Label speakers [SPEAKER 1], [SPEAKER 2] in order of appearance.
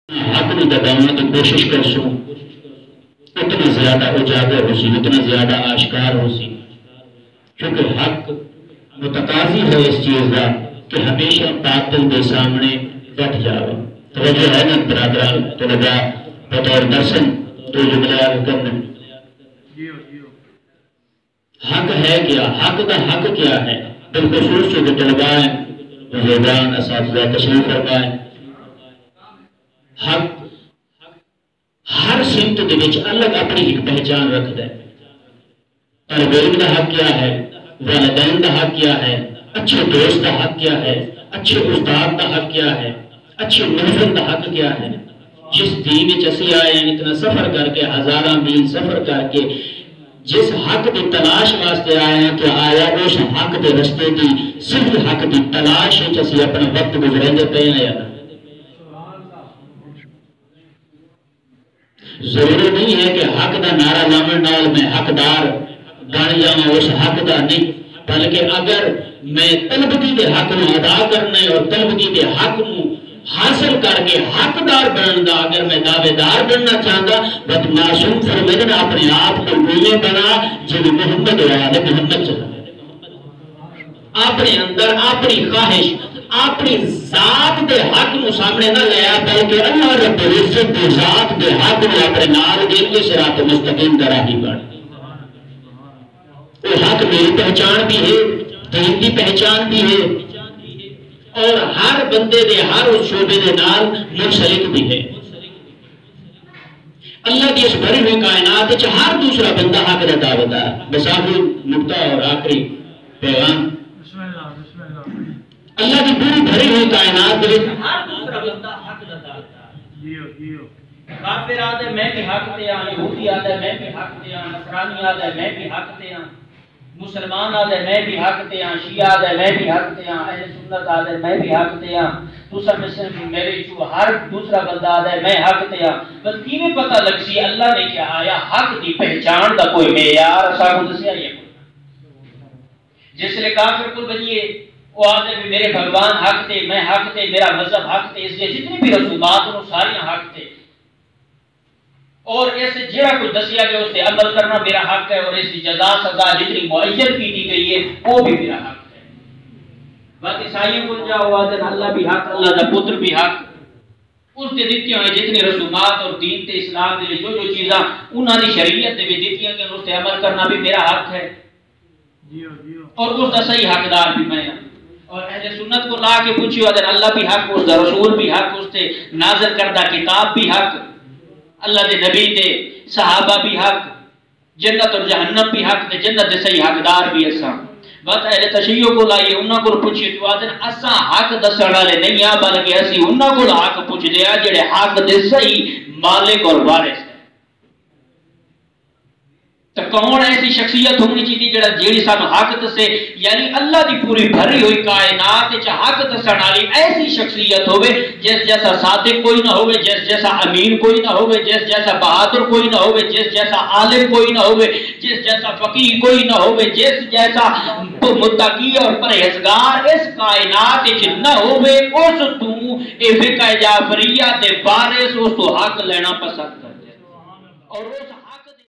[SPEAKER 1] حق نو دباؤں تو کوشش کر سو اتنا زیادہ اجاگر ہو سی، اتنا زیادہ آشکار ہو سی، کیونکہ حق متقاضی ہے اس چیز کا کہ ہمیشہ باطل کے سامنے ڈٹ جاوے۔ توجہ ہے نا برادران طلباء بطور درسن تو جملہ کرنا حق ہے کیا، حق کا حق کیا ہے؟ بالخصوص جو طلباء ہیں، بزرگان اساتذہ تشریف فرمائیں، حق ہر سمت دے وچ الگ اپنی ایک پہچان رکھتا ہے۔ طالب علم کا حق کیا ہے، والدین کا حق کیا ہے، اچھے دوست کا حق کیا ہے، اچھے استاد کا حق کیا ہے، اچھے محفل کا حق کیا ہے۔ جس دین وچ اسی آئے ہیں اتنا سفر کر کے، ہزاراں میل سفر کر کے جس حق کی تلاش واسطے آئے ہیں، کہ آیا اس حق کے رستے کی صرف حق کی تلاش ہے اسی اپنا وقت گزریں پہ ہیں یا نہ۔ ضروری نہیں ہے کہ حق دا نعرہ لامن نال میں حقدار بن جاؤں، اس حق دا نہیں، بلکہ اگر میں طلبگی کے حق نو ادا کرنے اور طلبگی کے حق نو حاصل کر کے حقدار بننا، اگر میں دعوے دار بننا چاہتا، بس معصوم فرمیدن اپنے آپ کو گونے بنا جب محمد وعلى محمد چلا، اپنے اندر اپنی خواہش اپنی ذات دے حق نو سامنے نہ لیا، بلکہ اللہ رب العزت دے ذات دے حق نو اپنے نال دے صراط مستقیم دا راہی بن۔ وہ حق میری پہچان بھی ہے، دین کی پہچان بھی ہے، اور ہر بندے دے ہر اس شعبے دے نال منسلک بھی ہے۔ اللہ کی اس بھری ہوئی کائنات وچ ہر دوسرا بندہ حق دا دعویدار۔ بس آخری نقطہ اور آخری پیغام، اللہ کی پوری بھری ہوئی کائنات وچ ہر دوسرا بندہ حق دا دعویدار۔ کافر آدھے میں بھی حق تے ہاں، یہودی آدھے میں بھی حق تے ہاں، نصرانی آدھے میں بھی حق تے ہاں، مسلمان آدھے میں بھی حق تے ہاں، شیعہ آدھے میں بھی حق تے ہاں، اہل سنت آدھے میں بھی حق تے ہاں، دوسرا مسلم میرے چو ہر دوسرا بندہ آدھے میں حق تے ہاں۔ بس کیویں پتہ لگ سی اللہ نے کیا آیا حق دی پہچان دا کوئی معیار اساں کو دسیا ہی ہے؟ جس لئے کافر کو بنیے وہ آدھے بھی میرے بھگوان حق تے، میں حق تے، میرا مذہب حق تے، اس لیے جتنی بھی رسومات انہوں ساری حق تے، اور ایسے جہاں کچھ دسیا گیا اس سے عمل کرنا میرا حق ہے، اور اس کی جزا سزا جتنی معین کی دی گئی ہے وہ بھی میرا حق ہے۔ بات عیسائیوں کو جاؤ آدھے اللہ بھی حق، اللہ دا پتر بھی حق، اس نے دیتی ہوئے جتنی رسومات اور دین تے اسلام دے جو جو چیزاں انہوں نے شریعت دے بھی دیتی ہیں کہ اس سے عمل کرنا بھی میرا حق ہے، اور اس دا صحیح حقدار بھی میں ہوں۔ اور اہل سنت کو لا کے پوچھو آدھے اللہ بھی حق، اس دا رسول بھی حق، اس سے نازل کردہ کتاب بھی حق، اللہ دے نبی دے صحابہ بھی حق، جنت اور جہنم بھی حق، دے جنت دے صحیح حقدار بھی اساں۔ بات اہل تشیع کو لائیے انہاں کو پوچھئے تو آدھے اساں حق دسن والے نہیں ہیں، بلکہ اسی انہاں کو حق پوچھ دیا جڑے حق دے صحیح مالک اور وارث ہیں۔ تو کون ایسی شخصیت ہونی چاہیے جڑا جیڑی سانو حق دسے، یعنی اللہ دی پوری بھری ہوئی کائنات وچ حق دسن والی ایسی شخصیت ہوے جس جیسا صادق کوئی نہ ہوے، جس جیسا امین کوئی نہ ہوے، جس جیسا بہادر کوئی نہ ہوے، جس جیسا عالم کوئی نہ ہوے، جس جیسا فقیہ کوئی نہ ہوے، جس جیسا متقی اور پرہیزگار اس کائنات وچ نہ ہوے، اس تو اے فقہ جعفریہ دے وارث اس تو حق لینا پسند کرتے اور اس